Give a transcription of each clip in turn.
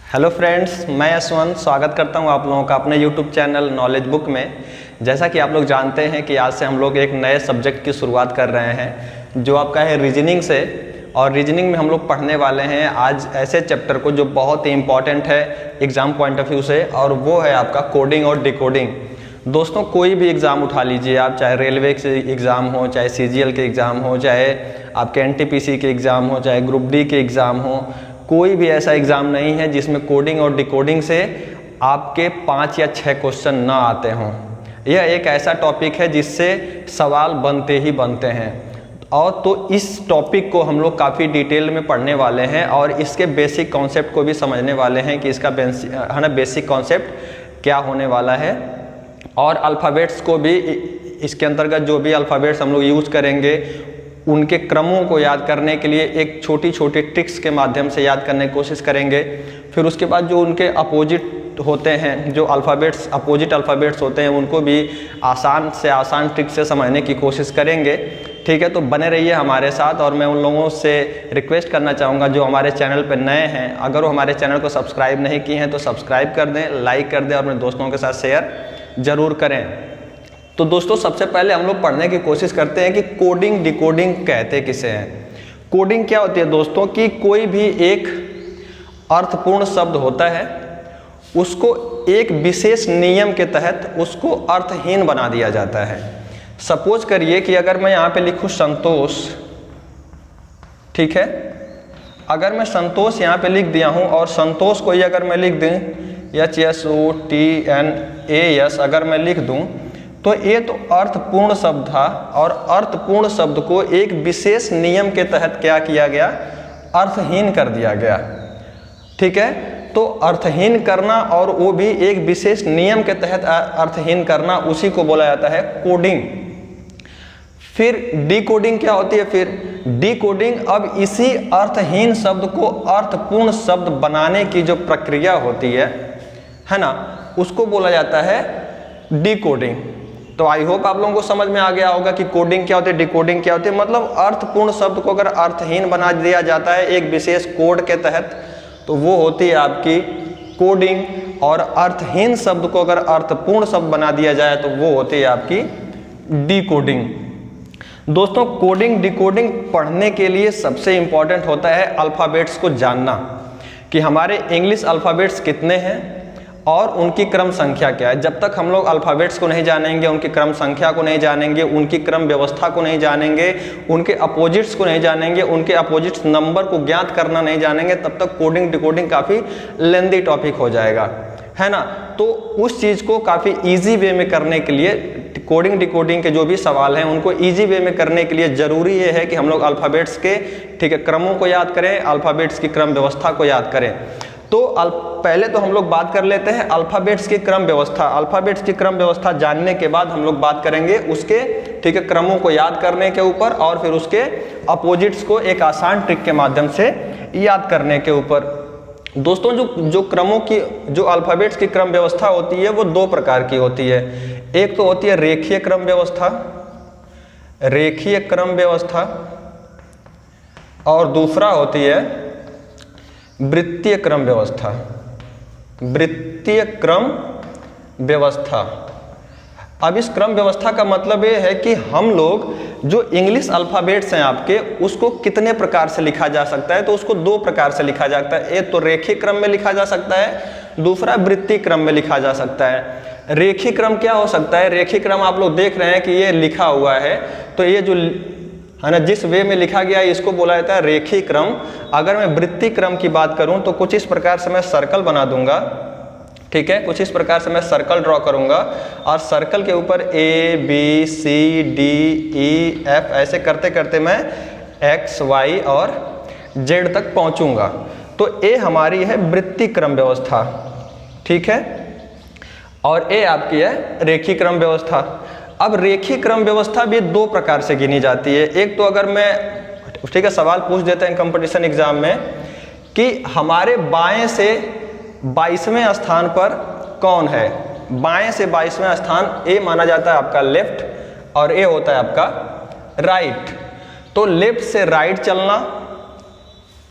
Hello friends, मैं यशवंत स्वागत करता हूं आप लोगों का अपने यूट्यूब चैनल नॉलेज बुक में। जैसा कि आप लोग जानते हैं कि आज से हम लोग एक नए सब्जेक्ट की शुरुआत कर रहे हैं जो आपका है रीजनिंग से। और रीजनिंग में हम लोग पढ़ने वाले हैं आज ऐसे चैप्टर को जो बहुत ही इम्पॉर्टेंट है एग्ज़ाम पॉइंट ऑफ व्यू से, और वो है आपका कोडिंग और डिकोडिंग। दोस्तों, कोई भी एग्ज़ाम उठा लीजिए आप, चाहे रेलवे के एग्ज़ाम हो, चाहे CGL के एग्ज़ाम हो, चाहे आपके NTPC के एग्ज़ाम हो, चाहे ग्रुप D के एग्ज़ाम हो, कोई भी ऐसा एग्ज़ाम नहीं है जिसमें कोडिंग और डिकोडिंग से आपके 5 या 6 क्वेश्चन ना आते हों। यह एक ऐसा टॉपिक है जिससे सवाल बनते ही बनते हैं, और तो इस टॉपिक को हम लोग काफ़ी डिटेल में पढ़ने वाले हैं और इसके बेसिक कॉन्सेप्ट को भी समझने वाले हैं कि इसका बेसिक कॉन्सेप्ट क्या होने वाला है। और अल्फ़ाबेट्स को भी इसके अंतर्गत जो भी अल्फ़ाबेट्स हम लोग यूज़ करेंगे उनके क्रमों को याद करने के लिए एक छोटी छोटी ट्रिक्स के माध्यम से याद करने की कोशिश करेंगे। फिर उसके बाद जो उनके अपोजिट होते हैं, जो अल्फ़ाबेट्स अपोजिट अल्फ़ाबेट्स होते हैं, उनको भी आसान से आसान ट्रिक से समझने की कोशिश करेंगे। ठीक है, तो बने रहिए हमारे साथ। और मैं उन लोगों से रिक्वेस्ट करना चाहूँगा जो हमारे चैनल पर नए हैं, अगर वो हमारे चैनल को सब्सक्राइब नहीं किए हैं तो सब्सक्राइब कर दें, लाइक कर दें और अपने दोस्तों के साथ शेयर ज़रूर करें। तो दोस्तों, सबसे पहले हम लोग पढ़ने की कोशिश करते हैं कि कोडिंग डिकोडिंग कहते किसे हैं। कोडिंग क्या होती है दोस्तों, कि कोई भी एक अर्थपूर्ण शब्द होता है, उसको एक विशेष नियम के तहत उसको अर्थहीन बना दिया जाता है। सपोज करिए कि अगर मैं यहाँ पे लिखूँ संतोष, ठीक है, अगर मैं संतोष यहाँ पे लिख दिया हूँ और संतोष को ही अगर मैं लिख दूँ SOTNAS अगर मैं लिख दूँ, तो ये तो अर्थपूर्ण शब्द था, और अर्थपूर्ण शब्द को एक विशेष नियम के तहत क्या किया गया, अर्थहीन कर दिया गया। ठीक है, तो अर्थहीन करना और वो भी एक विशेष नियम के तहत अर्थहीन करना, उसी को बोला जाता है कोडिंग। फिर डिकोडिंग क्या होती है, फिर डिकोडिंग अब इसी अर्थहीन शब्द को अर्थपूर्ण शब्द बनाने की जो प्रक्रिया होती है ना, उसको बोला जाता है डिकोडिंग। तो आई होप आप लोगों को समझ में आ गया होगा कि कोडिंग क्या होती है, डिकोडिंग क्या होती है। मतलब अर्थपूर्ण शब्द को अगर अर्थहीन बना दिया जाता है एक विशेष कोड के तहत, तो वो होती है आपकी कोडिंग, और अर्थहीन शब्द को अगर अर्थपूर्ण शब्द बना दिया जाए तो वो होती है आपकी डिकोडिंग। दोस्तों, कोडिंग डिकोडिंग पढ़ने के लिए सबसे इंपॉर्टेंट होता है अल्फ़ाबेट्स को जानना, कि हमारे इंग्लिश अल्फ़ाबेट्स कितने हैं और उनकी क्रम संख्या क्या है। जब तक हम लोग अल्फ़ाबेट्स को नहीं जानेंगे, उनकी क्रम संख्या को नहीं जानेंगे, उनकी क्रम व्यवस्था को नहीं जानेंगे, उनके अपोजिट्स को नहीं जानेंगे, उनके अपोजिट्स नंबर को ज्ञात करना नहीं जानेंगे, तब तक कोडिंग डिकोडिंग काफ़ी लेंदी टॉपिक हो जाएगा, है ना। तो उस चीज़ को काफ़ी ईजी वे में करने के लिए, कोडिंग डिकोडिंग के जो भी सवाल हैं उनको ईजी वे में करने के लिए ज़रूरी ये है कि हम लोग अल्फ़ाबेट्स के, ठीक है, क्रमों को याद करें, अल्फ़ाबेट्स की क्रम व्यवस्था को याद करें। तो पहले तो हम लोग बात कर लेते हैं अल्फ़ाबेट्स की क्रम व्यवस्था। अल्फ़ाबेट्स की क्रम व्यवस्था जानने के बाद हम लोग बात करेंगे उसके, ठीक है, क्रमों को याद करने के ऊपर, और फिर उसके अपोजिट्स को एक आसान ट्रिक के माध्यम से याद करने के ऊपर। दोस्तों, जो क्रमों की, जो अल्फ़ाबेट्स की क्रम व्यवस्था होती है वो 2 प्रकार की होती है। एक तो होती है रेखीय क्रम व्यवस्था, रेखीय क्रम व्यवस्था, और दूसरा होती है वृत्तीय क्रम व्यवस्था, वृत्तीय क्रम व्यवस्था। अब इस क्रम व्यवस्था का मतलब ये है कि हम लोग जो इंग्लिश अल्फ़ाबेट्स हैं आपके, उसको कितने प्रकार से लिखा जा सकता है, तो उसको 2 प्रकार से लिखा जा सकता है। एक तो रेखीय क्रम में लिखा जा सकता है, दूसरा वृत्तीय क्रम में लिखा जा सकता है। रेखीय क्रम क्या हो सकता है, रेखीय क्रम आप लोग देख रहे हैं कि ये लिखा हुआ है, तो ये जो है ना, जिस वे में लिखा गया है इसको बोला जाता है रेखीय क्रम। अगर मैं वृत्तीय क्रम की बात करूं तो कुछ इस प्रकार से मैं सर्कल बना दूंगा, ठीक है, कुछ इस प्रकार से मैं सर्कल ड्रॉ करूंगा, और सर्कल के ऊपर ABCDEF ऐसे करते करते मैं X Y और Z तक पहुंचूंगा। तो ये हमारी है वृत्तीय क्रम व्यवस्था, ठीक है, और ये आपकी है रेखीय क्रम व्यवस्था। अब रेखीय क्रम व्यवस्था भी 2 प्रकार से गिनी जाती है। एक तो अगर मैं, ठीक है, सवाल पूछ देते हैं कंपटीशन एग्जाम में कि हमारे बाएं से 22वें स्थान पर कौन है। बाएं से 22वें स्थान ए माना जाता है आपका लेफ्ट, और ए होता है आपका राइट। तो लेफ्ट से राइट चलना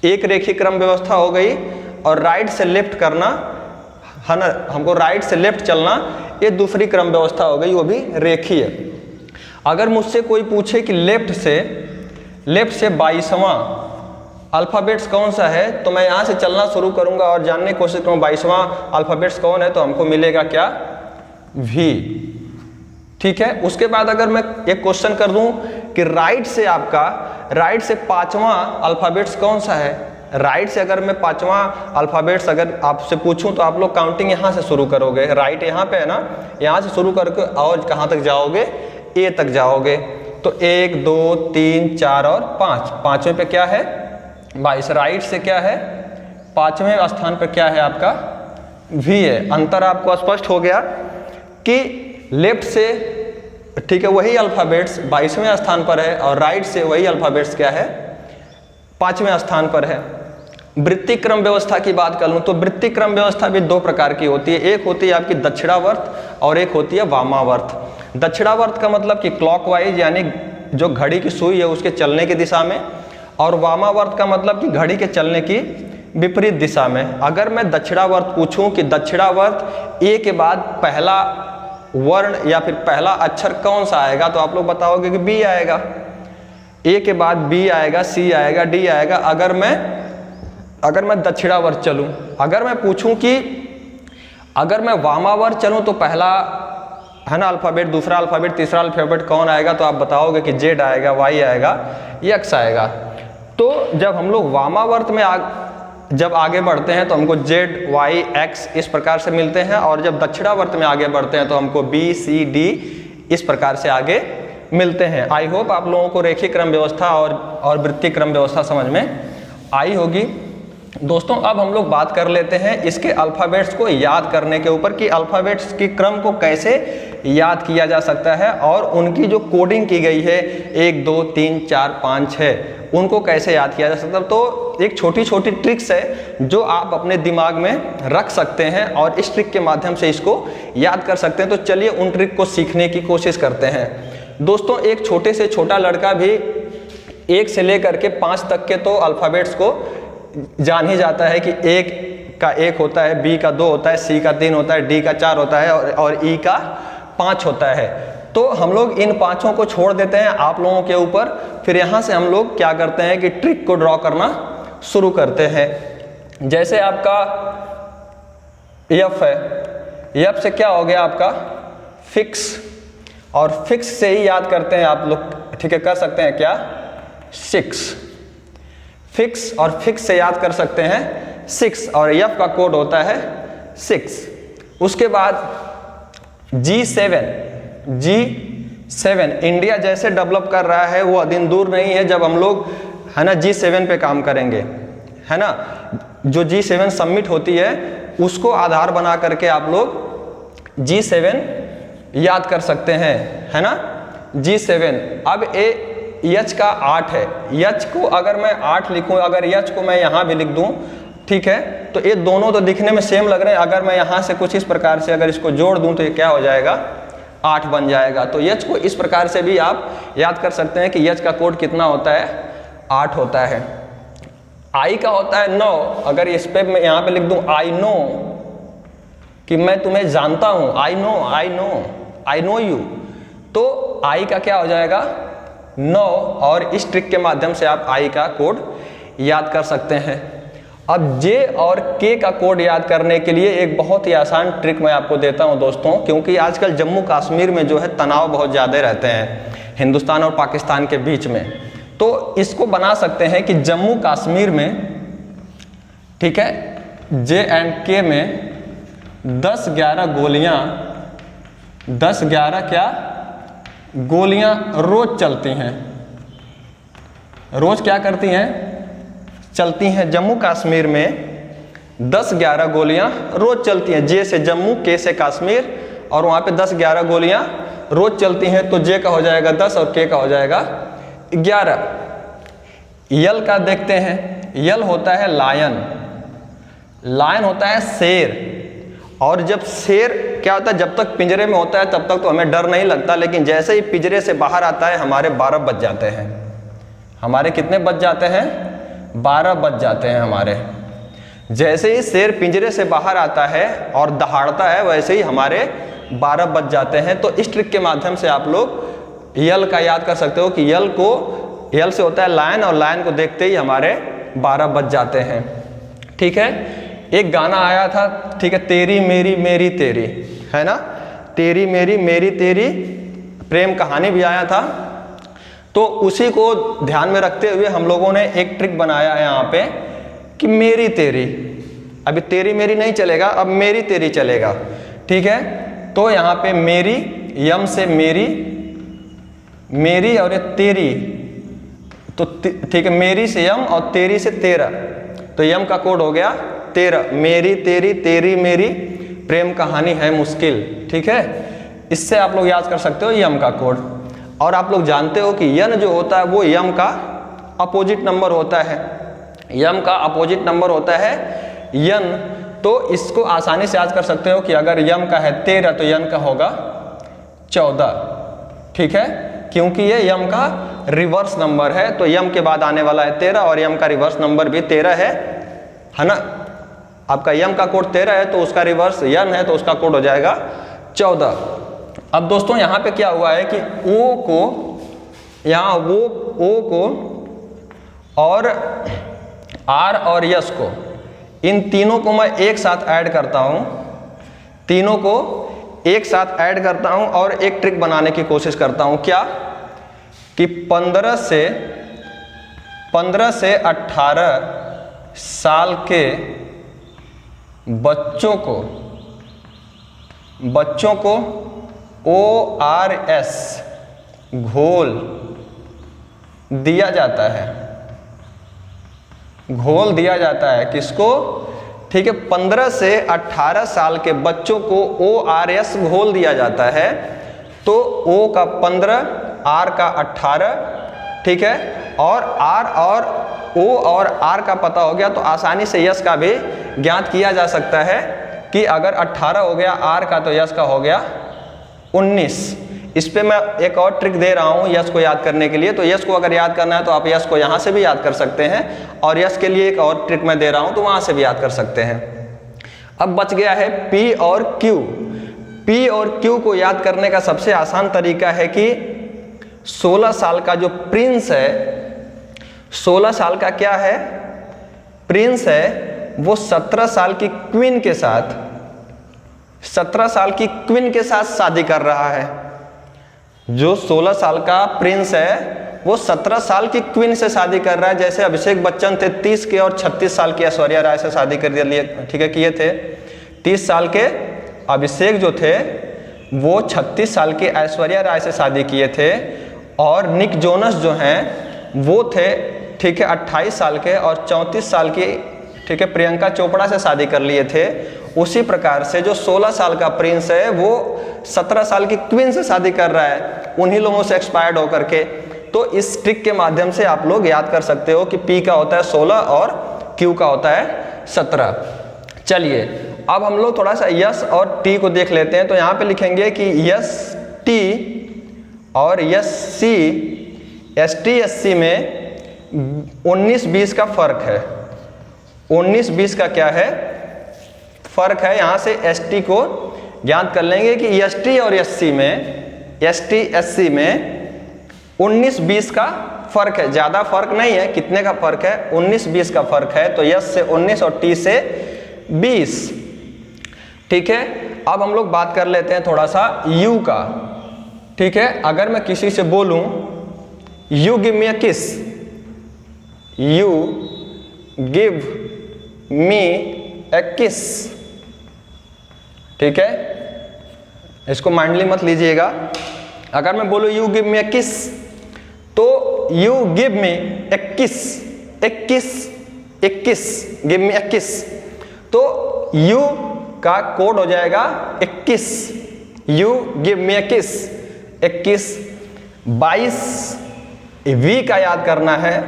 एक रेखीय क्रम व्यवस्था हो गई, और राइट से लेफ्ट करना है ना, हमको राइट से लेफ्ट चलना, ये दूसरी क्रम व्यवस्था हो गई, वो भी रेखीय। अगर मुझसे कोई पूछे कि लेफ्ट से 22वां अल्फ़ाबेट्स कौन सा है, तो मैं यहाँ से चलना शुरू करूँगा और जानने की कोशिश करूँ 22वां अल्फ़ाबेट्स कौन है, तो हमको मिलेगा क्या, V। ठीक है। उसके बाद अगर मैं एक क्वेश्चन कर दूं कि राइट से 5वां अल्फ़ाबेट्स कौन सा है, राइट से अगर मैं 5वां अल्फ़ाबेट्स अगर आपसे पूछूं तो आप लोग काउंटिंग यहाँ से शुरू करोगे, राइट यहाँ पे है ना, यहाँ से शुरू करके और कहाँ तक जाओगे, ए तक जाओगे। तो 1 2 3 4 और 5, 5वें पे क्या है 22, राइट से क्या है 5वें स्थान पर क्या है आपका V है। अंतर आपको स्पष्ट हो गया कि लेफ्ट से ठीक है वही अल्फ़ाबेट्स 22वें स्थान पर है और राइट से वही अल्फ़ाबेट्स क्या है 5वें स्थान पर है। वृत्तिक क्रम व्यवस्था की बात कर लूँ तो वृत्तिक क्रम व्यवस्था भी दो प्रकार की होती है, एक होती है आपकी दक्षिणावर्त और एक होती है वामावर्त। दक्षिणावर्त का मतलब कि क्लॉकवाइज यानी जो घड़ी की सुई है उसके चलने की दिशा में, और वामावर्त का मतलब कि घड़ी के चलने की विपरीत दिशा में। अगर मैं दक्षिणावर्त पूछूं कि दक्षिणावर्त ए के बाद पहला वर्ण या फिर पहला अक्षर कौन सा आएगा, तो आप लोग बताओगे कि बी आएगा। ए के बाद बी आएगा, सी आएगा, डी आएगा। अगर मैं दक्षिणावर्त चलूं, अगर मैं पूछूं कि अगर मैं वामावर्त चलूं तो पहला है ना अल्फ़ाबेट, दूसरा अल्फ़ाबेट, तीसरा अल्फ़ाबेट कौन आएगा, तो आप बताओगे कि जेड आएगा, वाई आएगा, एक्स आएगा। तो जब हम लोग वामावर्त में जब आगे बढ़ते हैं तो हमको जेड वाई एक्स इस प्रकार से मिलते हैं, और जब दक्षिणावर्त में आगे बढ़ते हैं तो हमको बी सी डी इस प्रकार से आगे मिलते हैं। आई होप आप लोगों को रेखीय क्रम व्यवस्था और वृत्तीय क्रम व्यवस्था समझ में आई होगी। दोस्तों अब हम लोग बात कर लेते हैं इसके अल्फ़ाबेट्स को याद करने के ऊपर कि अल्फ़ाबेट्स की क्रम को कैसे याद किया जा सकता है और उनकी जो कोडिंग की गई है 1 2 3 4 5 6 उनको कैसे याद किया जा सकता है। तो एक छोटी छोटी ट्रिक्स है जो आप अपने दिमाग में रख सकते हैं और इस ट्रिक के माध्यम से इसको याद कर सकते हैं। तो चलिए उन ट्रिक को सीखने की कोशिश करते हैं। दोस्तों एक छोटे से छोटा लड़का भी 1 से लेकर के 5 तक के तो अल्फ़ाबेट्स को जान ही जाता है कि A का 1 होता है, B का 2 होता है, C का 3 होता है, D का 4 होता है और E का 5 होता है। तो हम लोग इन पांचों को छोड़ देते हैं आप लोगों के ऊपर, फिर यहाँ से हम लोग क्या करते हैं कि ट्रिक को ड्रॉ करना शुरू करते हैं। जैसे आपका F है, F से क्या हो गया आपका फिक्स, और फिक्स से ही याद करते हैं आप लोग, ठीक है कर सकते हैं क्या 6, फिक्स और फिक्स से याद कर सकते हैं 6 और F का कोड होता है 6। उसके बाद G7 इंडिया जैसे डेवलप कर रहा है वो दिन दूर नहीं है जब हम लोग है ना G7 पे काम करेंगे, है ना। जो G7 सबमिट होती है उसको आधार बना करके आप लोग G7 याद कर सकते हैं, है ना G7। अब H का 8 है, H को अगर मैं 8 लिखूं, अगर H को मैं यहाँ भी लिख दूं, ठीक है, तो ये दोनों तो दिखने में सेम लग रहे हैं। अगर मैं यहाँ से कुछ इस प्रकार से अगर इसको जोड़ दूं तो ये क्या हो जाएगा 8 बन जाएगा। तो H को इस प्रकार से भी आप याद कर सकते हैं कि H का कोड कितना होता है 8 होता है। I का होता है 9, अगर इस पे मैं यहाँ पे लिख दूं I know कि मैं तुम्हें जानता हूँ, I know you, तो I का क्या हो जाएगा 9, और इस ट्रिक के माध्यम से आप I का कोड याद कर सकते हैं। अब J और K का कोड याद करने के लिए एक बहुत ही आसान ट्रिक मैं आपको देता हूं दोस्तों, क्योंकि आजकल जम्मू कश्मीर में जो है तनाव बहुत ज़्यादा रहते हैं हिंदुस्तान और पाकिस्तान के बीच में। तो इसको बना सकते हैं कि जम्मू कश्मीर में, ठीक है, J एंड K में 10-11 गोलियां, 10-11 क्या गोलियां रोज चलती हैं, रोज क्या करती हैं चलती हैं। जम्मू कश्मीर में 10-11 गोलियां रोज चलती हैं। J से जम्मू, K से कश्मीर, और वहाँ पे 10-11 गोलियां रोज चलती हैं। तो J का हो जाएगा 10 और K का हो जाएगा 11। L का देखते हैं, L होता है लायन, लायन होता है शेर, और जब शेर क्या होता है जब तक पिंजरे में होता है तब तक तो हमें डर नहीं लगता, लेकिन जैसे ही पिंजरे से बाहर आता है हमारे 12 बज जाते हैं। हमारे कितने बज जाते हैं 12 बज जाते हैं हमारे। जैसे ही शेर पिंजरे से बाहर आता है और दहाड़ता है, वैसे ही हमारे 12 बज जाते हैं। तो इस ट्रिक के माध्यम से आप लोग यल का याद कर सकते हो कि यल से होता है लायन, और लायन को देखते ही हमारे 12 बज जाते हैं। ठीक है, एक गाना आया था, ठीक है, तेरी मेरी मेरी तेरी, है ना, तेरी मेरी मेरी तेरी, प्रेम कहानी भी आया था। तो उसी को ध्यान में रखते हुए हम लोगों ने एक ट्रिक बनाया है यहाँ पे कि मेरी तेरी, अभी तेरी मेरी नहीं चलेगा, अब मेरी तेरी चलेगा। ठीक है, तो यहाँ पे मेरी, यम से मेरी, मेरी और ये तेरी, तो ठीक है, मेरी से यम और तेरी से तेरा, तो यम का कोड हो गया 13। मेरी तेरी तेरी मेरी, प्रेम कहानी है मुश्किल। ठीक है, इससे आप लोग याद कर सकते हो यम का कोड। और आप लोग जानते हो कि यन जो होता है वो यम का अपोजिट नंबर होता है, यम का अपोजिट नंबर होता है यन। तो इसको आसानी से याद कर सकते हो कि अगर यम का है 13 तो यन का होगा 14। ठीक है, क्योंकि ये यम का रिवर्स नंबर है, तो यम के बाद आने वाला है 13 और यम का रिवर्स नंबर भी 13 है ना। आपका यम का कोड 13 है तो उसका रिवर्स यन है, तो उसका कोड हो जाएगा 14। अब दोस्तों यहाँ पे क्या हुआ है कि ओ को, यहाँ वो ओ को और आर और यस को, इन तीनों को मैं एक साथ ऐड करता हूँ, तीनों को एक साथ ऐड करता हूँ और एक ट्रिक बनाने की कोशिश करता हूँ। क्या कि 15 से 18 साल के बच्चों को ORS घोल दिया जाता है, घोल दिया जाता है किसको, ठीक है, 15 से 18 साल के बच्चों को ORS घोल दिया जाता है। तो O का 15, R का 18, ठीक है, और R और O और R का पता हो गया तो आसानी से यस का भी ज्ञात किया जा सकता है कि अगर 18 हो गया R का तो यस का हो गया 19। इस पे मैं एक और ट्रिक दे रहा हूँ यस को याद करने के लिए। तो यस को अगर याद करना है तो आप यस को यहाँ से भी याद कर सकते हैं, और यस के लिए एक और ट्रिक मैं दे रहा हूँ तो वहाँ से भी याद कर सकते हैं। अब बच गया है P और Q। P और Q को याद करने का सबसे आसान तरीका है कि 16 साल का जो प्रिंस है, 16 साल का क्या है, प्रिंस है, वो 17 साल की क्वीन के साथ, 17 साल की क्वीन के साथ शादी कर रहा है। जो 16 साल का प्रिंस है वो 17 साल की क्वीन से शादी कर रहा है। जैसे अभिषेक बच्चन थे 30 के और 36 साल की ऐश्वर्या राय से शादी कर लिए, ठीक है, किए थे। 30 साल के अभिषेक जो थे वो 36 साल की ऐश्वर्या राय से शादी किए थे, और निक जोनस जो हैं वो थे, ठीक है, 28 साल के और 34 साल की, ठीक है, प्रियंका चोपड़ा से शादी कर लिए थे। उसी प्रकार से जो 16 साल का प्रिंस है वो 17 साल की क्वीन से शादी कर रहा है, उन्हीं लोगों से एक्सपायर्ड होकर के। तो इस ट्रिक के माध्यम से आप लोग याद कर सकते हो कि P का होता है 16 और Q का होता है 17। चलिए अब हम लोग थोड़ा सा यस और टी को देख लेते हैं। तो यहाँ पे लिखेंगे कि यस टी और यस सी, एस टी एस सी में 19-20 का फर्क है। 19-20 का क्या है, फर्क है। यहाँ से एस टी को ज्ञात कर लेंगे कि एस टी और एस सी में, एस टी एस सी में 19-20 का फर्क है। ज़्यादा फर्क नहीं है, कितने का फर्क है, 19-20 का फर्क है। तो यस से 19 और टी से 20, ठीक है। अब हम लोग बात कर लेते हैं थोड़ा सा यू का, ठीक है। अगर मैं किसी से बोलूं यू गिव मी अ किस, यू गिव मी ए किस, ठीक है, इसको माइंडली मत लीजिएगा। अगर मैं बोलूं यू गिव मी ए किस, तो यू गिव मी ए किस, ए किस, ए किस, गिव मी ए किस, तो यू का कोड हो जाएगा 21, यू गिव मी ए किस 21। 22 वी का याद करना है,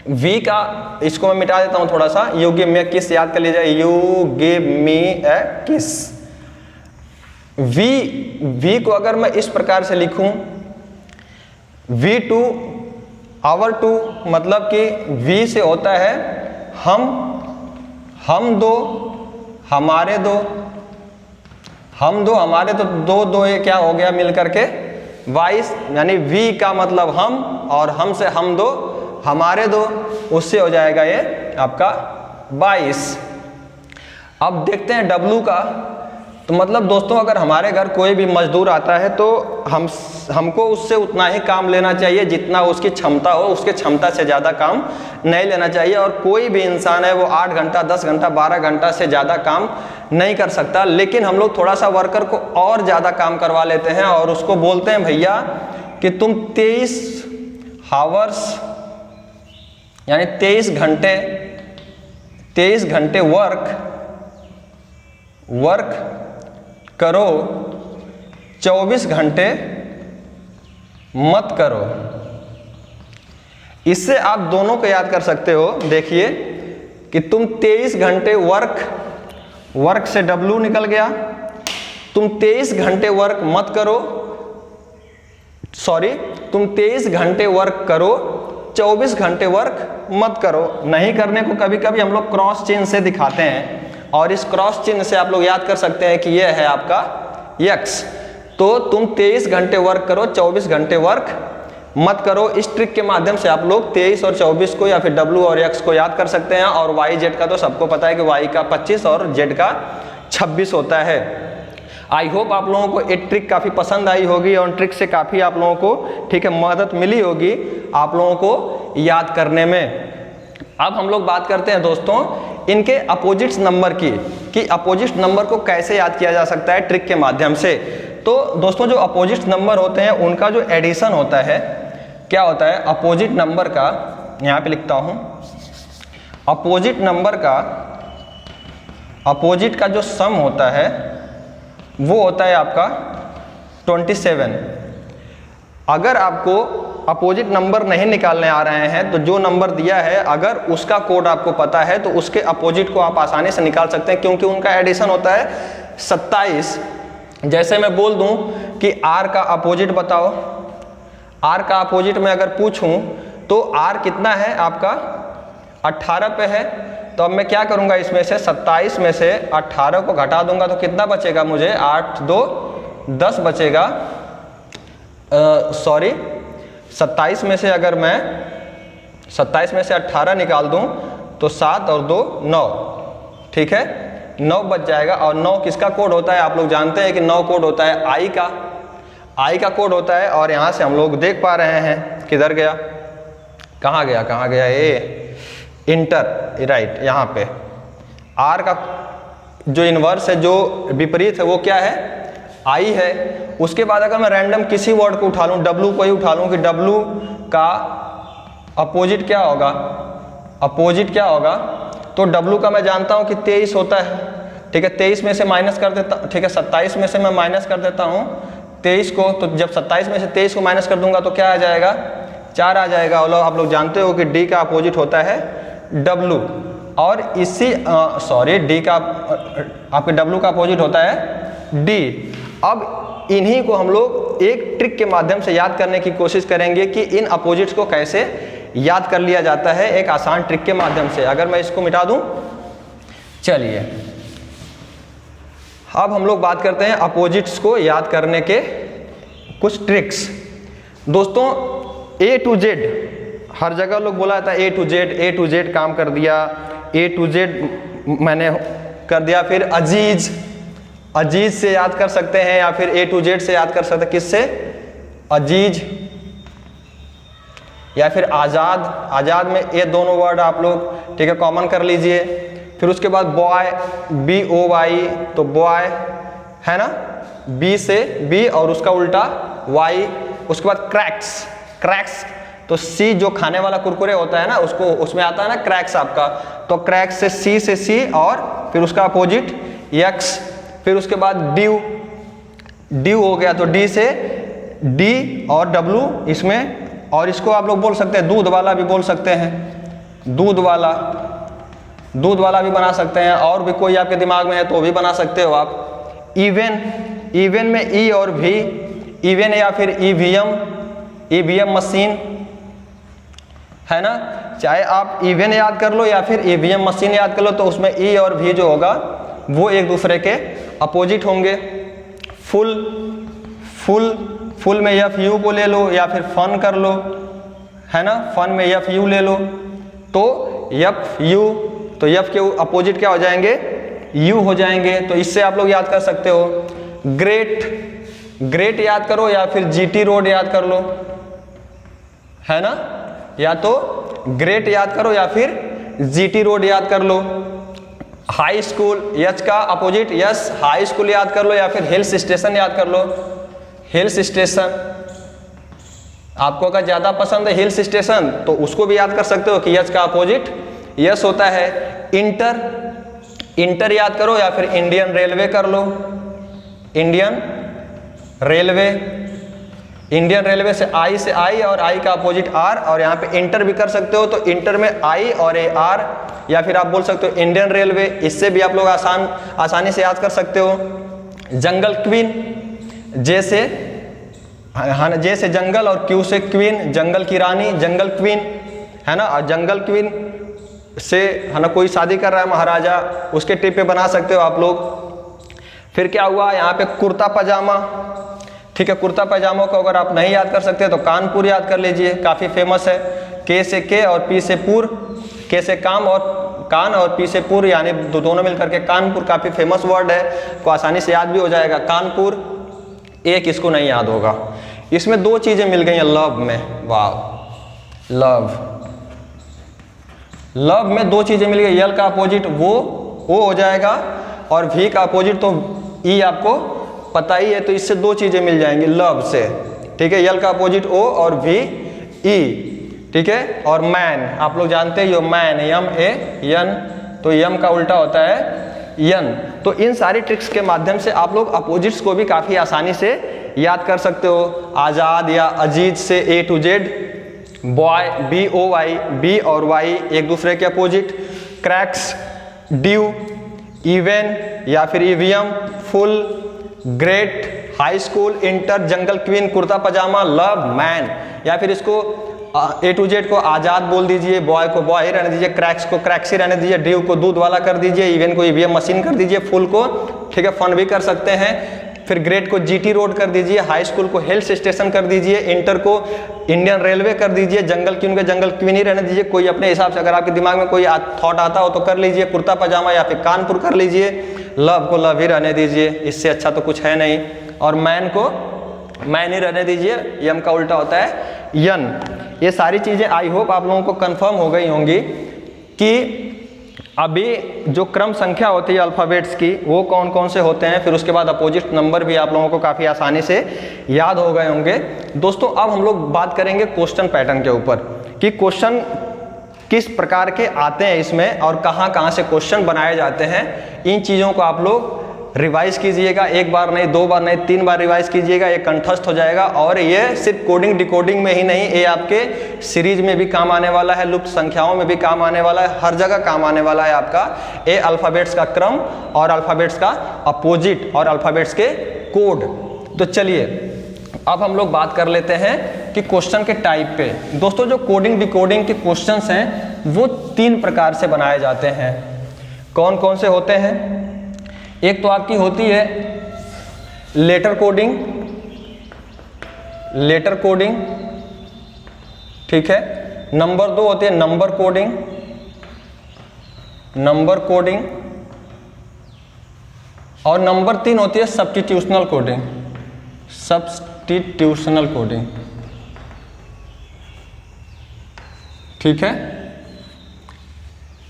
वी का इसको मैं मिटा देता हूं थोड़ा सा, यू गिव मी ए किस याद कर लीजिए, यू गिव मी ए किस। वी को अगर मैं इस प्रकार से लिखूं, वी टू आवर टू, मतलब कि वी से होता है हम, हम दो हमारे दो, हम दो हमारे तो दो दो ये क्या हो गया मिल करके 22, यानी V का मतलब हम और हम से हम दो हमारे दो, उससे हो जाएगा ये आपका 22। अब देखते हैं W का। तो मतलब दोस्तों अगर हमारे घर कोई भी मजदूर आता है तो हमको उससे उतना ही काम लेना चाहिए जितना उसकी क्षमता हो, उसके क्षमता से ज़्यादा काम नहीं लेना चाहिए। और कोई भी इंसान है वो 8 घंटा 10 घंटा 12 घंटा से ज़्यादा काम नहीं कर सकता, लेकिन हम लोग थोड़ा सा वर्कर को और ज़्यादा काम करवा लेते हैं और उसको बोलते हैं भैया कि तुम 23 हावर्स यानी 23 घंटे वर्क करो, 24 घंटे मत करो। इससे आप दोनों को याद कर सकते हो। देखिए कि तुम 23 घंटे वर्क से W निकल गया, तुम 23 घंटे वर्क मत करो, सॉरी तुम 23 घंटे वर्क करो, 24 घंटे वर्क मत करो। नहीं करने को कभी कभी हम लोग क्रॉस चिन्ह से दिखाते हैं और इस क्रॉस चिन्ह से आप लोग याद कर सकते हैं कि यह है आपका x। तो तुम 23 घंटे वर्क करो, 24 घंटे वर्क मत करो। इस ट्रिक के माध्यम से आप लोग 23 और 24 को या फिर W और x को याद कर सकते हैं। और y z का तो सबको पता है कि y का 25 और z का 26 होता है। आई होप आप लोगों को ये ट्रिक काफ़ी पसंद आई होगी और ट्रिक से काफ़ी आप लोगों को ठीक है मदद मिली होगी आप लोगों को याद करने में। अब हम लोग बात करते हैं दोस्तों इनके अपोजिट्स नंबर की, कि अपोजिट नंबर को कैसे याद किया जा सकता है ट्रिक के माध्यम से। तो दोस्तों जो अपोजिट नंबर होते हैं उनका जो एडिशन होता है क्या होता है, अपोजिट नंबर का यहाँ पे लिखता हूँ, अपोजिट नंबर का अपोजिट का जो सम होता है वो होता है आपका 27। अगर आपको अपोजिट नंबर नहीं निकालने आ रहे हैं तो जो नंबर दिया है अगर उसका कोड आपको पता है तो उसके अपोजिट को आप आसानी से निकाल सकते हैं, क्योंकि उनका एडिशन होता है 27। जैसे मैं बोल दूं कि R का अपोजिट बताओ, R का अपोजिट में अगर पूछूं तो R कितना है आपका 18 पे है। तो अब मैं क्या करूंगा, इसमें से 27 में से 18 को घटा दूंगा तो कितना बचेगा मुझे, 8 2 10 बचेगा। सॉरी 27 में से अगर मैं 27 में से 18 निकाल दूं तो 7 और 2 9, ठीक है 9 बच जाएगा। और 9 किसका कोड होता है, आप लोग जानते हैं कि 9 कोड होता है आई का कोड होता है। और यहाँ से हम लोग देख पा रहे हैं किधर गया, कहाँ गया ये इंटर, राइट यहाँ पे R का जो इन्वर्स है जो विपरीत है वो क्या है, आई है। उसके बाद अगर मैं रैंडम किसी वर्ड को उठा लूँ, W को ही उठा लूँ कि W का अपोजिट क्या होगा, तो W का मैं जानता हूँ कि 23 होता है, ठीक है 23 में से माइनस कर देता, ठीक है 27 में से मैं माइनस कर देता हूँ 23 को। तो जब 27 में से 23 को माइनस कर दूंगा तो क्या आ जाएगा, 4 आ जाएगा। और आप लोग जानते हो कि D का अपोजिट होता है W, और इसी D का आपके W का अपोजिट होता है D। अब इन्हीं को हम लोग एक ट्रिक के माध्यम से याद करने की कोशिश करेंगे कि इन अपोजिट्स को कैसे याद कर लिया जाता है एक आसान ट्रिक के माध्यम से। अगर मैं इसको मिटा दूं, चलिए अब हम लोग बात करते हैं अपोजिट्स को याद करने के कुछ ट्रिक्स। दोस्तों A to Z हर जगह लोग बोला जाता है A to Z काम कर दिया, A to Z मैंने कर दिया। फिर अजीज से याद कर सकते हैं या फिर A to Z से याद कर सकते हैं, किससे, अजीज या फिर आज़ाद में ये दोनों वर्ड आप लोग ठीक है कॉमन कर लीजिए। फिर उसके बाद बॉय BOY, तो बॉय है ना, B से B और उसका उल्टा Y। उसके बाद क्रैक्स तो C जो खाने वाला कुरकुरे होता है ना उसको उसमें आता है ना क्रैक्स आपका, तो क्रैक्स से C और फिर उसका अपोजिट X। फिर उसके बाद ड्यू हो गया तो D से D और W इसमें, और इसको आप लोग बोल सकते हैं दूध वाला भी बोल सकते हैं, दूध वाला भी बना सकते हैं। और भी कोई आपके दिमाग में है तो भी बना सकते हो आप। इवन में E और V, इवन या फिर EVM मशीन, है ना। चाहे आप ईवीएम याद कर लो या फिर ईवीएम मशीन याद कर लो, तो उसमें ई और वी जो होगा वो एक दूसरे के अपोजिट होंगे। फुल में एफ यू को ले लो या फिर फन कर लो, है ना, फन में एफ यू ले लो, तो एफ यू, तो एफ के अपोजिट क्या हो जाएंगे, यू हो जाएंगे। तो इससे आप लोग याद कर सकते हो। ग्रेट याद करो या फिर जीटी रोड याद कर लो, है ना, या तो ग्रेट याद करो या फिर जीटी रोड याद कर लो। हाई स्कूल, एच का अपोजिट यस, हाई स्कूल याद कर लो या फिर हिल्स स्टेशन याद कर लो। हिल्स स्टेशन आपको अगर ज़्यादा पसंद है हिल्स स्टेशन तो उसको भी याद कर सकते हो कि एच का अपोजिट यस होता है। इंटर याद करो या फिर इंडियन रेलवे कर लो। इंडियन रेलवे से आई और आई का अपोजिट आर, और यहाँ पे इंटर भी कर सकते हो, तो इंटर में आई और ए आर, या फिर आप बोल सकते हो इंडियन रेलवे, इससे भी आप लोग आसानी से याद कर सकते हो। जंगल क्वीन, जैसे जंगल और क्यू से क्वीन, जंगल की रानी, जंगल क्वीन, है ना। और जंगल क्वीन से, है ना, कोई शादी कर रहा है महाराजा, उसके टिप पे बना सकते हो आप लोग। फिर क्या हुआ यहाँ पे, कुर्ता पजामा, ठीक है। कुर्ता पजामा को अगर आप नहीं याद कर सकते तो कानपुर याद कर लीजिए, काफ़ी फेमस है। के से के और पी से पुर, के से काम और कान और पी से पुर, यानी दोनों मिलकर के कानपुर, काफ़ी फेमस वर्ड है, को आसानी से याद भी हो जाएगा कानपुर। एक इसको नहीं याद होगा। इसमें दो चीज़ें मिल गई हैं लव में, वाह, लव में दो चीज़ें मिल गई। यल का अपोजिट वो ओ हो जाएगा, और वी का अपोजिट तो ई आपको पता ही है, तो इससे दो चीज़ें मिल जाएंगी लव से, ठीक है। यल का अपोजिट ओ और वी ई, ठीक है। और मैन आप लोग जानते हैं, यो मैन, यम ए यन, तो यम का उल्टा होता है यन। तो इन सारी ट्रिक्स के माध्यम से आप लोग अपोजिट्स को भी काफ़ी आसानी से याद कर सकते हो। आज़ाद या अजीज से A to Z, boy B O Y, B और वाई एक दूसरे के अपोजिट। क्रैक्स, ड्यू, इवन या फिर EVM, full, great, high school, inter, jungle queen, kurta pyjama, love, man, या फिर इसको ए टू जेड को आज़ाद बोल दीजिए, बॉय को बॉय ही रहने दीजिए, क्रैक्स को क्रैक्स ही रहने दीजिए, ड्यू को दूध वाला कर दीजिए, इवन को ईवीएम मशीन कर दीजिए, फुल को, ठीक है, फन भी कर सकते हैं। फिर ग्रेट को जीटी रोड कर दीजिए, हाई स्कूल को हिल्स स्टेशन कर दीजिए, इंटर को इंडियन रेलवे कर दीजिए, जंगल क्वीन को जंगल क्वीन ही रहने दीजिए। कोई अपने हिसाब से अगर आपके दिमाग में कोई थॉट आता हो तो कर लीजिए, कुर्ता पजामा या फिर कानपुर कर लीजिए, लव को लव ही रहने दीजिए, इससे अच्छा तो कुछ है नहीं। और मैन को मैन ही रहने दीजिए, यम का उल्टा होता है यन। ये सारी चीज़ें आई होप आप लोगों को कंफर्म हो गई होंगी कि अभी जो क्रम संख्या होती है अल्फ़ाबेट्स की वो कौन कौन से होते हैं, फिर उसके बाद अपोजिट नंबर भी आप लोगों को काफ़ी आसानी से याद हो गए होंगे। दोस्तों अब हम लोग बात करेंगे क्वेश्चन पैटर्न के ऊपर कि क्वेश्चन किस प्रकार के आते हैं इसमें और कहाँ कहाँ से क्वेश्चन बनाए जाते हैं। इन चीज़ों को आप लोग रिवाइज कीजिएगा, एक बार नहीं, दो बार नहीं, 3 बार रिवाइज कीजिएगा, ये कंठस्थ हो जाएगा। और ये सिर्फ कोडिंग डिकोडिंग में ही नहीं, ये आपके सीरीज में भी काम आने वाला है, लुप्त संख्याओं में भी काम आने वाला है, हर जगह काम आने वाला है आपका ये अल्फ़ाबेट्स का क्रम और अल्फ़ाबेट्स का अपोजिट और अल्फ़ाबेट्स के कोड। तो चलिए अब हम लोग बात कर लेते हैं कि क्वेश्चन के टाइप पे। दोस्तों जो कोडिंग डिकोडिंग के क्वेश्चंस हैं वो 3 प्रकार से बनाए जाते हैं। कौन कौन से होते हैं? एक तो आपकी होती है लेटर कोडिंग, ठीक है। नंबर 2 होती है नंबर कोडिंग, और नंबर 3 होती है सब्स्टिट्यूशनल कोडिंग, ठीक है।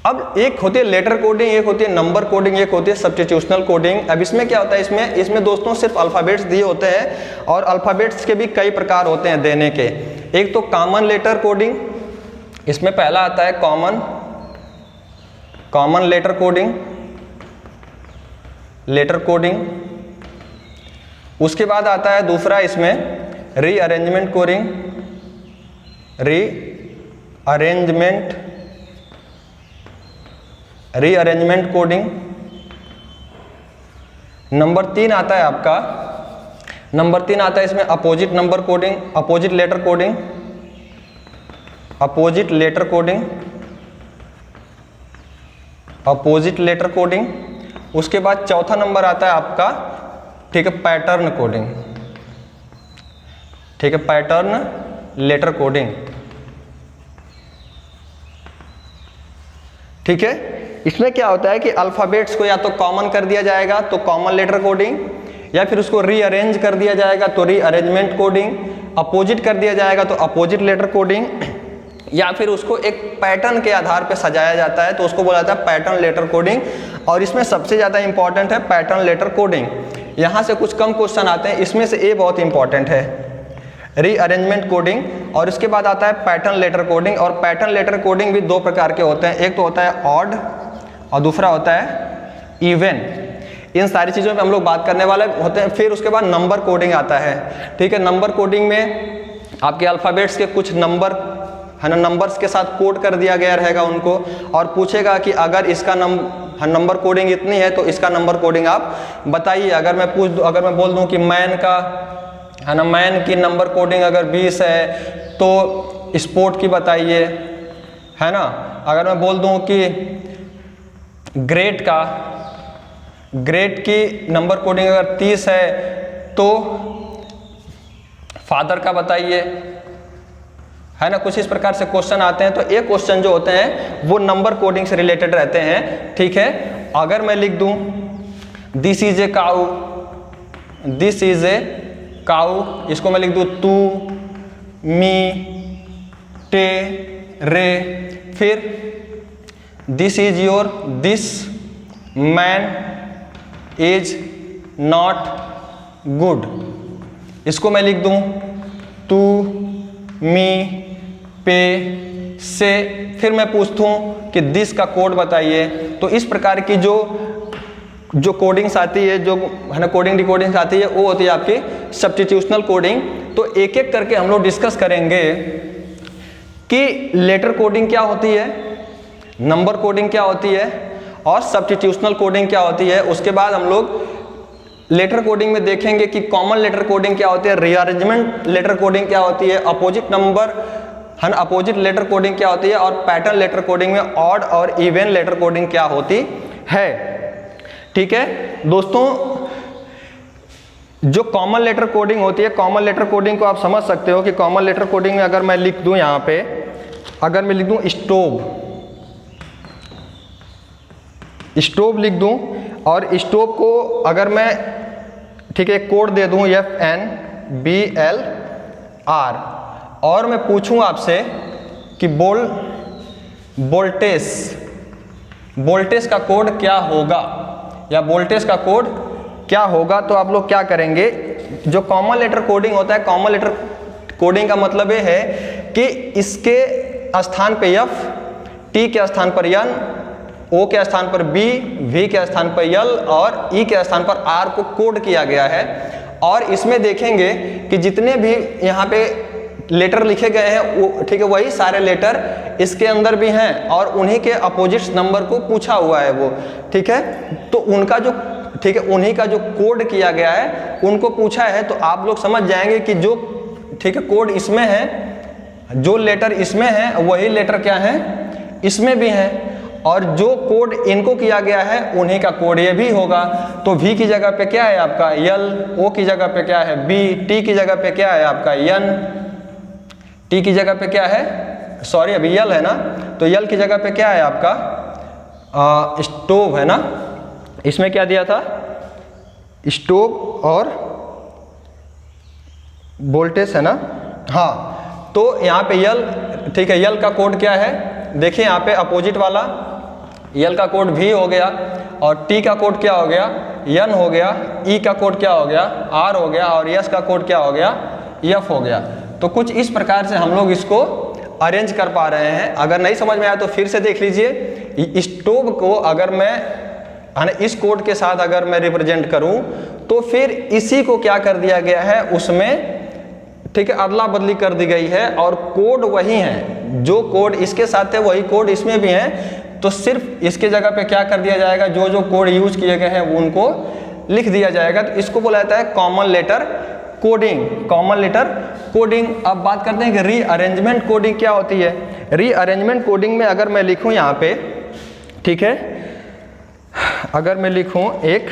अब एक होती है लेटर कोडिंग, एक होती है नंबर कोडिंग, एक होती है सब्स्टिट्यूशनल कोडिंग। अब इसमें क्या होता है, इसमें दोस्तों सिर्फ अल्फ़ाबेट्स दिए होते हैं और अल्फ़ाबेट्स के भी कई प्रकार होते हैं देने के। एक तो कॉमन लेटर कोडिंग, इसमें पहला आता है कॉमन लेटर कोडिंग। उसके बाद आता है दूसरा इसमें रीअरेंजमेंट कोडिंग। नंबर 3 आता है आपका, इसमें opposite letter coding. Opposite letter coding, opposite letter coding. उसके बाद चौथा नंबर आता है आपका, ठीक है, पैटर्न कोडिंग, ठीक है, पैटर्न लेटर कोडिंग, ठीक है। इसमें क्या होता है कि अल्फ़ाबेट्स को या तो कॉमन कर दिया जाएगा तो कॉमन लेटर कोडिंग, या फिर उसको रीअरेंज कर दिया जाएगा तो रीअरेंजमेंट कोडिंग, अपोजिट कर दिया जाएगा तो अपोजिट लेटर कोडिंग, या फिर उसको एक पैटर्न के आधार पर सजाया जाता है तो उसको बोला जाता है पैटर्न लेटर कोडिंग। और इसमें सबसे ज़्यादा इंपॉर्टेंट है पैटर्न लेटर कोडिंग। यहाँ से कुछ कम क्वेश्चन आते हैं, इसमें से ए बहुत इंपॉर्टेंट है, रीअरेंजमेंट कोडिंग। और इसके बाद आता है पैटर्न लेटर कोडिंग। और पैटर्न लेटर कोडिंग भी दो प्रकार के होते हैं, एक तो होता है ऑड और दूसरा होता है इवन। इन सारी चीज़ों पे हम लोग बात करने वाले होते हैं। फिर उसके बाद नंबर कोडिंग आता है, ठीक है। नंबर कोडिंग में आपके अल्फ़ाबेट्स के कुछ नंबर है ना, नंबर्स के साथ कोड कर दिया गया रहेगा उनको, और पूछेगा कि अगर इसका नंबर कोडिंग इतनी है तो इसका नंबर कोडिंग आप बताइए। अगर मैं बोल दूं कि मैन का है ना, मैन की नंबर कोडिंग अगर 20 है तो स्पोर्ट की बताइए, है ना। अगर मैं बोल दूं कि ग्रेट की नंबर कोडिंग अगर 30 है तो फादर का बताइए, है ना। कुछ इस प्रकार से क्वेश्चन आते हैं। तो एक क्वेश्चन जो होते हैं वो नंबर कोडिंग से रिलेटेड रहते हैं, ठीक है। अगर मैं लिख दूं this is a cow, this is a cow, इसको मैं लिख दूं तू, मी, टे, रे। फिर this is your, this man is not good, इसको मैं लिख दूं तू, मी, पे, से। फिर मैं पूछता हूँ कि दिस का कोड बताइए। तो इस प्रकार की जो कोडिंग्स आती है, जो है ना कोडिंग डिकोडिंग्स आती है, वो होती है आपकी सब्स्टिट्यूशनल कोडिंग। तो एक एक करके हम लोग डिस्कस करेंगे कि लेटर कोडिंग क्या होती है, नंबर कोडिंग क्या होती है और सब्स्टिट्यूशनल कोडिंग क्या होती है। उसके बाद हम लोग लेटर कोडिंग में देखेंगे कि कॉमन लेटर कोडिंग क्या होती है, रीअरेंजमेंट लेटर कोडिंग क्या होती है, अपोजिट नंबर है ना, अपोजिट लेटर कोडिंग क्या होती है, और पैटर्न लेटर कोडिंग में ऑड और इवन लेटर कोडिंग क्या होती है, ठीक है दोस्तों। जो कॉमन लेटर कोडिंग होती है, कॉमन लेटर कोडिंग को आप समझ सकते हो कि कॉमन लेटर कोडिंग में अगर मैं लिख दूं, यहाँ पे अगर मैं लिख दूं स्टोव लिख दूं, और स्टोव को अगर मैं, ठीक है, कोड दे दूं FNBLR, और मैं पूछूं आपसे कि वोल्टेज का कोड क्या होगा, या वोल्टेज का कोड क्या होगा, तो आप लोग क्या करेंगे। जो कॉमन लेटर कोडिंग होता है, कॉमन लेटर कोडिंग का मतलब ये है कि इसके स्थान पे F, T के स्थान पर N, O के स्थान पर B, V के स्थान पर L और E के स्थान पर R को कोड किया गया है। और इसमें देखेंगे कि जितने भी यहाँ पे लेटर लिखे गए हैं वो, ठीक है, वही सारे लेटर इसके अंदर भी हैं, और उन्हीं के अपोजिट नंबर को पूछा हुआ है वो, ठीक है। तो उनका जो, ठीक है, उन्हीं का जो कोड किया गया है उनको पूछा है। तो आप लोग समझ जाएंगे कि जो, ठीक है, कोड इसमें है, जो लेटर इसमें है वही लेटर क्या है, इसमें भी है, और जो कोड इनको किया गया है उन्हीं का कोड ये भी होगा। तो V की जगह पे क्या है आपका L, O की जगह पे क्या है B, T की जगह पे क्या है आपका N, T की जगह पे क्या है, सॉरी अभी L है ना, तो L की जगह पे क्या है आपका स्टोव है ना। इसमें क्या दिया था, स्टोव और वोल्टेज है ना, हाँ। तो यहाँ पे L, ठीक है, L का कोड क्या है, देखिए यहाँ पे अपोजिट वाला L का कोड V हो गया, और T का कोड क्या हो गया, N हो गया, E का कोड क्या हो गया, R हो गया, और S का कोड क्या हो गया, F हो गया। तो कुछ इस प्रकार से हम लोग इसको अरेंज कर पा रहे हैं। अगर नहीं समझ में आया तो फिर से देख लीजिए। स्टोव को अगर मैं, है ना, इस कोड के साथ अगर मैं रिप्रेजेंट करूं तो फिर इसी को क्या कर दिया गया है, उसमें, ठीक है, अदला बदली कर दी गई है, और कोड वही है, जो कोड इसके साथ है वही कोड इसमें भी है। तो सिर्फ इसके जगह पे क्या कर दिया जाएगा, जो जो कोड यूज किए गए हैं उनको लिख दिया जाएगा। तो इसको बोला जाता है common letter coding, common letter coding. अब बात करते हैं कि रीअरेंजमेंट कोडिंग क्या होती है। रीअरेंजमेंट कोडिंग में अगर मैं लिखूं यहाँ पे, ठीक है, अगर मैं लिखूं एक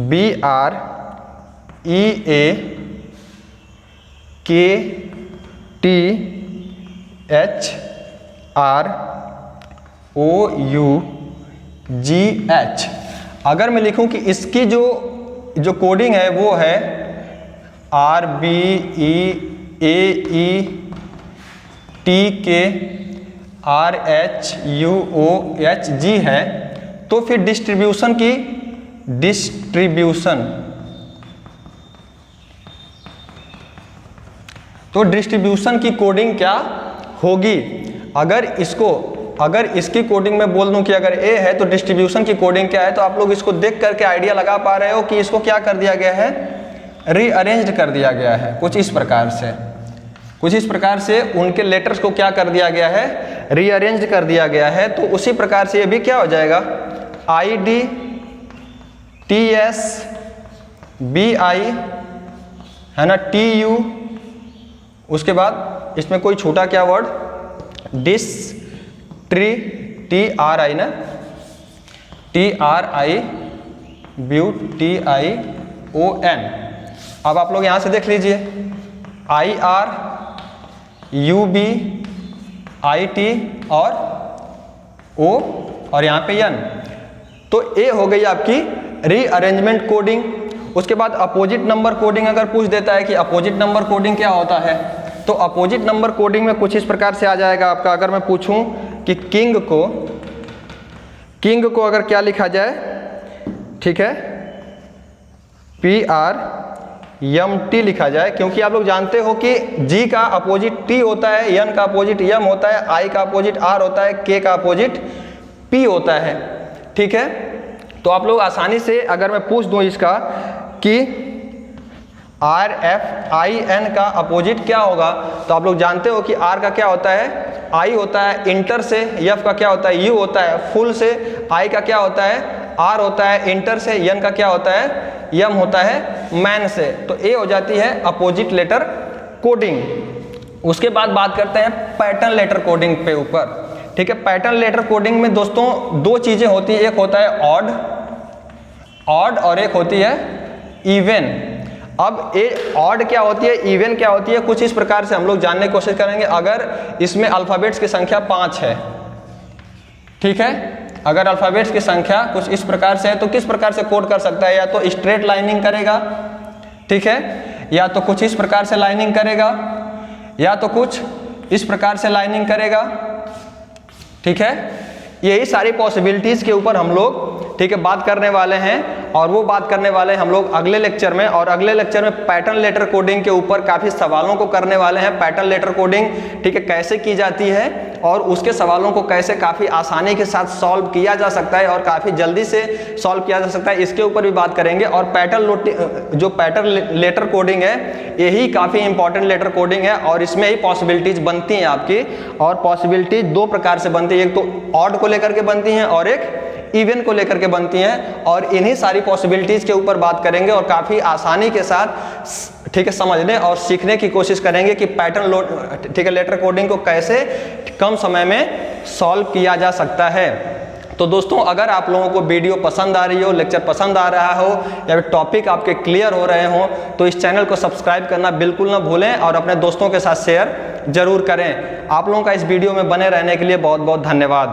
BREAKTHROUGH, अगर मैं लिखूं कि इसकी जो कोडिंग है वो है RBEAETKRHUOHG है, तो फिर डिस्ट्रीब्यूशन की कोडिंग क्या होगी? अगर इसकी कोडिंग में बोल दूं कि अगर ए है तो डिस्ट्रीब्यूशन की कोडिंग क्या है, तो आप लोग इसको देख करके आइडिया लगा पा रहे हो कि इसको क्या कर दिया गया है, रीअरेंज्ड कर दिया गया है। कुछ इस प्रकार से उनके लेटर्स को क्या कर दिया गया है, रीअरेंज कर दिया गया है। तो उसी प्रकार से ये भी क्या हो जाएगा, IDTSBI है ना, TU, उसके बाद इसमें कोई छूटा क्या वर्ड, TRI ना, TRIBUTION। अब आप लोग यहां से देख लीजिए, IRUBIT और O और यहाँ पे N, तो ए हो गई आपकी रीअरेंजमेंट कोडिंग। उसके बाद अपोजिट नंबर कोडिंग अगर पूछ देता है कि अपोजिट नंबर कोडिंग क्या होता है, तो अपोजिट नंबर कोडिंग में कुछ इस प्रकार से आ जाएगा आपका। अगर मैं पूछूं कि किंग को अगर क्या लिखा जाए, ठीक है, PRMT लिखा जाए, क्योंकि आप लोग जानते हो कि G का अपोजिट T होता है, N का अपोजिट M होता है, I का अपोजिट R होता है, K का अपोजिट P होता है, ठीक है। तो आप लोग आसानी से अगर मैं पूछ दूं इसका कि RFIN का अपोजिट क्या होगा, तो आप लोग जानते हो कि R का क्या होता है, I होता है, इंटर से F का क्या होता है, U होता है, फुल से I का क्या होता है, R होता है, इंटर से N का क्या होता है, M होता है, मैन से। तो A हो जाती है अपोजिट लेटर कोडिंग। उसके बाद बात करते हैं पैटर्न लेटर कोडिंग पे ऊपर, ठीक है। पैटर्न लेटर कोडिंग में दोस्तों दो चीजें होती है, एक होता है ऑड और एक होती है इवन। अब ये ऑड क्या होती है, इवन क्या होती है, कुछ इस प्रकार से हम लोग जानने की कोशिश करेंगे। अगर इसमें अल्फाबेट्स की संख्या 5 है, ठीक है, अगर अल्फाबेट्स की संख्या कुछ इस प्रकार से है तो किस प्रकार से कोड कर सकता है, या तो स्ट्रेट लाइनिंग करेगा, ठीक है, या तो कुछ इस प्रकार से लाइनिंग करेगा, या तो कुछ इस प्रकार से लाइनिंग करेगा, ठीक है। यही सारी पॉसिबिलिटीज के ऊपर हम लोग, ठीक है, बात करने वाले हैं। और वो बात करने वाले हैं हम लोग अगले लेक्चर में। और अगले लेक्चर में पैटर्न लेटर कोडिंग के ऊपर काफी सवालों को करने वाले हैं। पैटर्न लेटर कोडिंग, ठीक है, कैसे की जाती है और उसके सवालों को कैसे काफी आसानी के साथ सॉल्व किया जा सकता है और काफी जल्दी से सॉल्व किया जा सकता है, इसके ऊपर भी बात करेंगे। और पैटर्न लेटर कोडिंग है, यही काफी इंपॉर्टेंट लेटर कोडिंग है और इसमें ही पॉसिबिलिटीज बनती हैं आपकी। और पॉसिबिलिटीज दो प्रकार से बनती है, एक तो ऑड को लेकर के बनती हैं और एक इवन को लेकर के बनती हैं। और इन्हीं सारी पॉसिबिलिटीज के ऊपर बात करेंगे और काफी आसानी के साथ, ठीक है, समझने और सीखने की कोशिश करेंगे कि पैटर्न ठीक है, लेटर कोडिंग को कैसे कम समय में सॉल्व किया जा सकता है। तो दोस्तों, अगर आप लोगों को वीडियो पसंद आ रही हो, लेक्चर पसंद आ रहा हो या फिर टॉपिक आपके क्लियर हो रहे हो, तो इस चैनल को सब्सक्राइब करना बिल्कुल ना भूलें और अपने दोस्तों के साथ शेयर जरूर करें। आप लोगों का इस वीडियो में बने रहने के लिए बहुत बहुत धन्यवाद।